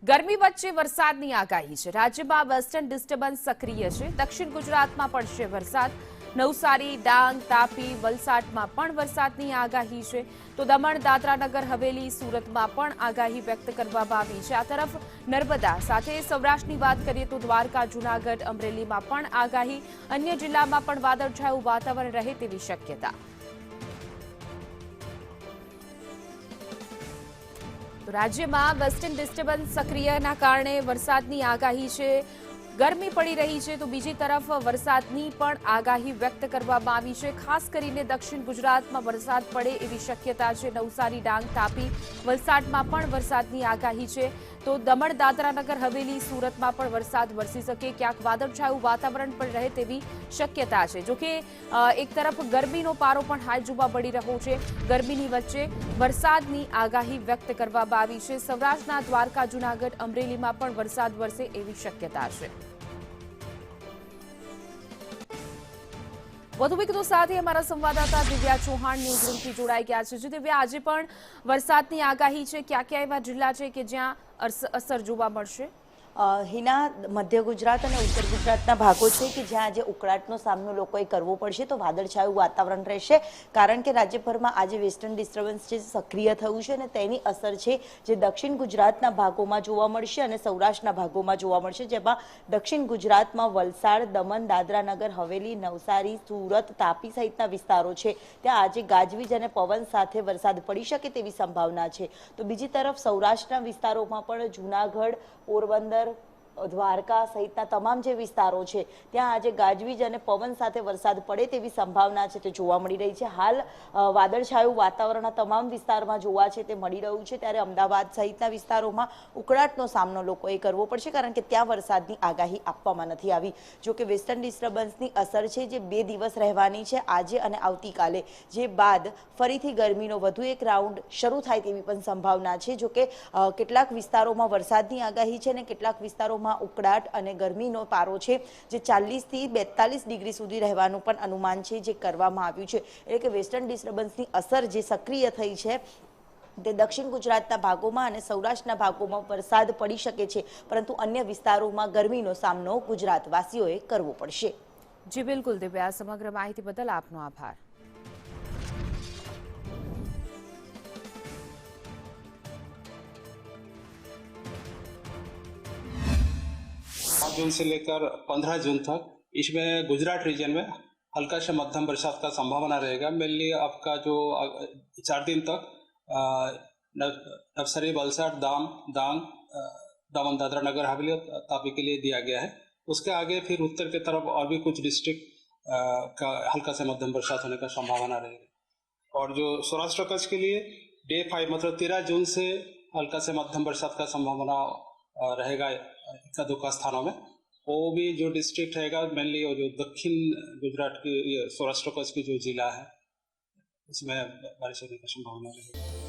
ગરમી વચ્ચે વરસાદની આગાહી છે। રાજ્યમાં વેસ્ટર્ન ડિસ્ટર્બન્સ સક્રિય છે। દક્ષિણ ગુજરાતમાં પડશે વરસાદ। નવસારી, ડાંગ, તાપી, વલસાડમાં પણ વરસાદની આગાહી છે। તો દમણ, દાદરા નગર હવેલી, સુરતમાં પણ આગાહી વ્યક્ત કરવામાં આવી છે। આ તરફ નર્મદા સાથે સૌરાષ્ટ્રની વાત કરીએ તો દ્વારકા, જૂનાગઢ, અમરેલીમાં પણ આગાહી। અન્ય જિલ્લામાં પણ વાદળછાયું વાતાવરણ રહે તેવી શક્યતા। તો રાજ્યમાં વેસ્ટર્ન ડિસ્ટર્બન્સ સક્રિયના કારણે વરસાદની આગાહી છે। ગરમી પડી રહી છે તો બીજી તરફ વરસાદની પણ આગાહી વ્યક્ત કરવામાં આવી છે। ખાસ કરીને દક્ષિણ ગુજરાતમાં વરસાદ પડે એવી શક્યતા છે। નવસારી, ડાંગ, તાપી, વલસાડમાં પણ વરસાદની આગાહી છે। તો દમણ, દાદરા નગર હવેલી, સુરતમાં પણ વરસાદ વરસી શકે। ક્યાંક વાદળછાયું વાતાવરણ પણ રહે તેવી શક્યતા છે। જોકે એક તરફ ગરમીનો પારો પણ હાઈ જોવા મળી રહ્યો છે। ગરમીની વચ્ચે વરસાદની આગાહી વ્યક્ત કરવામાં આવી છે। સૌરાષ્ટ્રના દ્વારકા, જૂનાગઢ, અમરેલીમાં પણ વરસાદ વરસે એવી શક્યતા છે। વધુ વિગતો સાથે અમારા સંવાદદાતા દિવ્યા ચૌહાણ ન્યૂઝરૂમથી જોડાઈ ગયા છે। દિવ્યા, આજે પણ વરસાદની આગાહી છે। ક્યાં ક્યાં એવા જિલ્લા છે કે જ્યાં અસર જોવા મળશે? હિના, મધ્ય ગુજરાત અને ઉત્તર ગુજરાતના ભાગો છે કે જ્યાં આજે ઉકળાટનો સામનો લોકોએ કરવો પડશે। તો વાદળછાયું વાતાવરણ રહેશે, કારણ કે રાજ્યભરમાં આજે વેસ્ટર્ન ડિસ્ટર્બન્સ જે સક્રિય થયું છે અને તેની અસર છે જે દક્ષિણ ગુજરાતના ભાગોમાં જોવા મળશે અને સૌરાષ્ટ્રના ભાગોમાં જોવા મળશે। જેમાં દક્ષિણ ગુજરાતમાં વલસાડ, દમણ, દાદરા નગર હવેલી, નવસારી, સુરત, તાપી સહિતના વિસ્તારો છે ત્યાં આજે ગાજવીજ અને પવન સાથે વરસાદ પડી શકે તેવી સંભાવના છે। તો બીજી તરફ સૌરાષ્ટ્રના વિસ્તારોમાં પણ જૂનાગઢ, પોરબંદર, દ્વારકા સહિતના તમામ જે વિસ્તારો છે ત્યાં આજે ગાજવીજ અને પવન સાથે વરસાદ પડે તેવી સંભાવના છે તે જોવા મળી રહી છે। હાલ વાદળછાયું વાતાવરણ તમામ વિસ્તારમાં જોવા છે તે મળી રહ્યું છે, ત્યારે અમદાવાદ સહિતના વિસ્તારોમાં ઉકળાટનો સામનો લોકોએ કરવો પડશે, કારણ કે ત્યાં વરસાદની આગાહી આપવામાં નથી આવી। જો કે વેસ્ટર્ન ડિસ્ટર્બન્સની અસર છે જે 2 દિવસ રહેવાની છે, આજે અને આવતીકાલે, જે બાદ ફરીથી ગરમીનો વધુ એક રાઉન્ડ શરૂ થાય તેવી પણ સંભાવના છે। જો કે કેટલાક વિસ્તારોમાં વરસાદની આગાહી છે અને કેટલાક વિસ્તારોમાં ઉકળાટ અને ગરમીનો પારો છે જે 40 થી 42 ડિગ્રી સુધી રહેવાનું પણ અનુમાન છે જે કરવામાં આવ્યું છે। એટલે કે વેસ્ટર્ન ડિસ્ટર્બન્સની અસર જે સક્રિય થઈ છે તે દક્ષિણ ગુજરાતના ભાગોમાં અને સૌરાષ્ટ્રના ભાગોમાં વરસાદ પડી શકે છે, પરંતુ અન્ય વિસ્તારોમાં ગરમીનો સામનો ગુજરાતવાસીઓએ કરવો પડશે। જી બિલકુલ દિવ્યા, સમગ્ર માહિતી બદલ આપનો આભાર। जून से लेकर 15 जून तक इसमें गुजरात रीजन में हल्का से मध्यम बरसात का संभावना रहेगा। मेनली आपका जो 4 दिन तक नवसारी, वलसाड, डांग, दमन, दादरा नगर हवेली और तापी के लिए दिया गया है। उसके आगे फिर उत्तर की तरफ और भी कुछ डिस्ट्रिक्ट का हल्का से मध्यम बरसात होने का संभावना रहेगा। और जो सौराष्ट्र कच्छ के लिए डे 5 मतलब 13 जून से हल्का से मध्यम बरसात का संभावना रहेगा इक्का दुक्का स्थानों में। वो भी जो डिस्ट्रिक्ट रहेगा मेनली वो जो दक्षिण गुजरात की सौराष्ट्र कच्छ की जो जिला है उसमें बारिश होने की संभावना रहेगी।